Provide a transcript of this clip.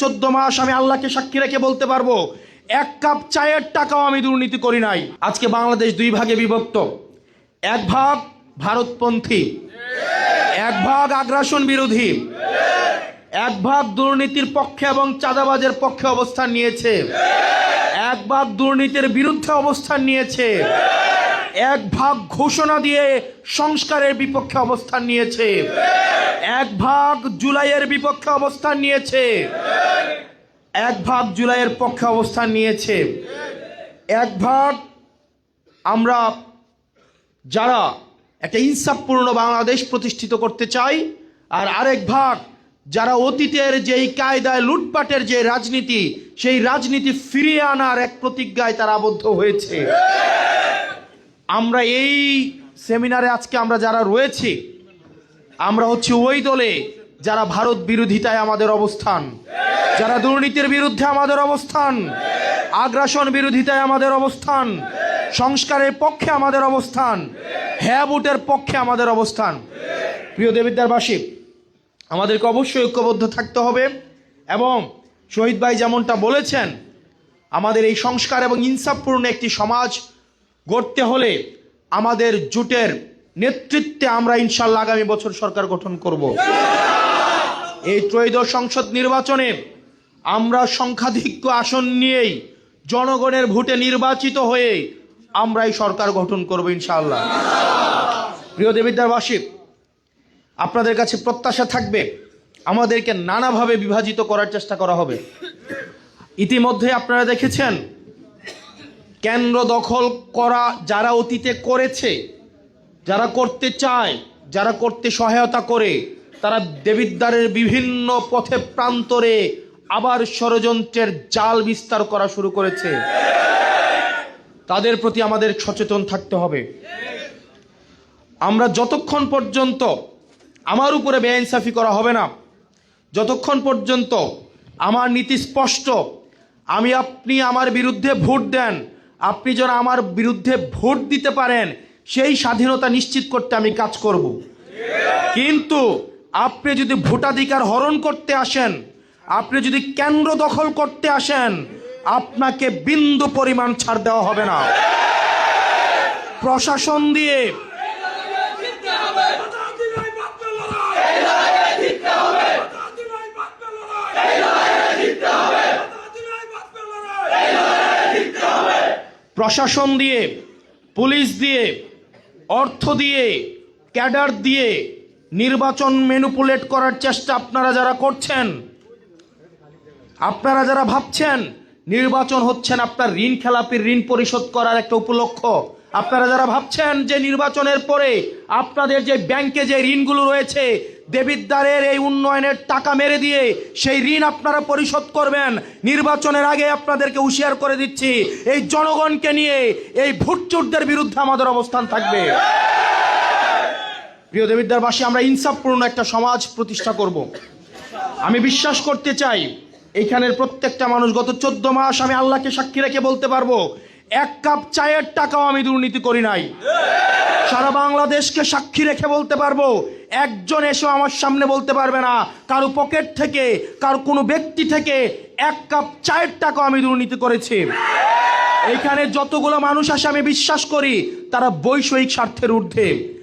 14 মাস আমি আল্লাহকে সাক্ষী রেখে বলতে পারবো এক কাপ চায়ের টাকাও আমি দুর্নীতি করি নাই। আজকে বাংলাদেশ দুই ভাগে বিভক্ত, এক ভাগ ভারতপন্থী, এক ভাগ আগ্রাসন বিরোধী, এক ভাগ দুর্নীতির পক্ষে এবং চাঁদাবাজের পক্ষে অবস্থান নিয়েছে, এক ভাগ দুর্নীতির বিরুদ্ধে অবস্থান নিয়েছে, এক ভাগ ঘোষণা দিয়ে সংস্কারের বিপক্ষে অবস্থান নিয়েছে, এক ভাগ জুলাইয়ের বিপক্ষে অবস্থান নিয়েছে, এক ভাগ জুলাইয়ের পক্ষে অবস্থান নিয়েছে, এক ভাগ আমরা যারা একটা ইনসাফপূর্ণ বাংলাদেশ প্রতিষ্ঠিত করতে চাই, আর আরেক ভাগ যারা অতীতের যেই কায়দায় লুটপাটের যে রাজনীতি, সেই রাজনীতি ফিরিয়ে আনার এক প্রতিজ্ঞায় তারা আবদ্ধ হয়েছে। আমরা এই সেমিনারে আজকে আমরা যারা রয়েছি, আমরা হচ্ছে ওই দলে যারা ভারত বিরোধিতায় আমাদের অবস্থান, যারা দুর্নীতির বিরুদ্ধে আমাদের অবস্থান, আগ্রাসন বিরোধিতায় আমাদের অবস্থান, সংস্কারের পক্ষে আমাদের অবস্থান, হ্যাঁ ভোটের পক্ষে আমাদের অবস্থান। প্রিয় দেবিদ্বারবাসী, আমাদেরকে অবশ্যই ঐক্যবদ্ধ থাকতে হবে এবং শহীদ ভাই যেমনটা বলেছেন, আমাদের এই সংস্কার এবং ইনসাফপূর্ণ একটি সমাজ গড়তে হলে আমাদের জোটের নেতৃত্বে আমরা ইনশাআল্লাহ আগামী বছর সরকার গঠন করব। এই ত্রয়োদশ সংসদ নির্বাচনে আমরা সংখ্যাধিক্য আসন নিয়েই জনগণের ভোটে নির্বাচিত হয়ে আমরা এই সরকার গঠন করব ইনশাআল্লাহ। প্রিয় দেবিদ্বারবাসী, আপনাদের কাছে প্রত্যাশা থাকবে, আমাদেরকে নানাভাবে বিভাজিত করার চেষ্টা করা হবে। ইতিমধ্যে আপনারা দেখেছেন, কেন্দ্র দখল করা যারা অতীতে করেছে, যারা করতে চায়, যারা করতে সহায়তা করে, তারা দেবিদ্বারের বিভিন্ন পথে প্রান্তরে আবার ষড়যন্ত্রের জাল বিস্তার করা শুরু করেছে। তাদের প্রতি আমাদের সচেতন থাকতে হবে। আমরা যতক্ষণ পর্যন্ত আমার উপরে বেইনসাফি করা হবে না, যতক্ষণ পর্যন্ত আমার নীতি স্পষ্ট, আপনি আমার বিরুদ্ধে ভোট দেন, আপনি যেন আমার বিরুদ্ধে ভোট দিতে পারেন, সেই স্বাধীনতা নিশ্চিত করতে আমি কাজ করব। কিন্তু আপনি যদি ভোটাধিকার হরণ করতে আসেন, আপনি যদি কেন্দ্র দখল করতে আসেন, আপনাকে বিন্দু পরিমাণ ছাড় দেওয়া হবে না। প্রশাসন দিয়ে প্রশাসন দিয়ে, পুলিশ দিয়ে, অর্থ দিয়ে, ক্যাডার দিয়ে নির্বাচন ম্যানিপুলেট করার চেষ্টা আপনারা যারা করছেন, আপনারা যারা ভাবছেন নির্বাচন হচ্ছেন আপনার ঋণ খেলাপির ঋণ পরিশোধ করার একটা উপলক্ষ, আপনারা যারা ভাবছেন যে নির্বাচনের পরে আপনাদের যে ব্যাংকে যে ঋণগুলো রয়েছে, দেবিদ্বারের এই উন্নয়নের টাকা মেরে দিয়ে সেই ঋণ আপনারা পরিশোধ করবেন, নির্বাচনের আগে আপনাদেরকে হুঁশিয়ার করে দিচ্ছি, এই জনগণকে নিয়ে এই ভোটচোরদের বিরুদ্ধে আমাদের অবস্থান থাকবে। প্রিয় দেবিদ্বারবাসী, আমরা ইনসাফপূর্ণ একটা সমাজ প্রতিষ্ঠা করব। আমি বিশ্বাস করতে চাই, এইখানের প্রত্যেকটা মানুষ গত 14 মাস আমি আল্লাহকে সাক্ষী রেখে বলতে পারবো এক কাপ চায়ের টাকাও আমি দুর্নীতি করি নাই। সারা বাংলাদেশকে সাক্ষী রেখে বলতে পারবো, একজন এসে আমার সামনে বলতে পারবে না কারো পকেট থেকে, কারো কোনো ব্যক্তি থেকে এক কাপ চায়ের টাকাও আমি দুর্নীতি করেছি। এখানে যতগুলো মানুষ আসে আমি বিশ্বাস করি তারা বৈষয়িক স্বার্থের ঊর্ধ্বে।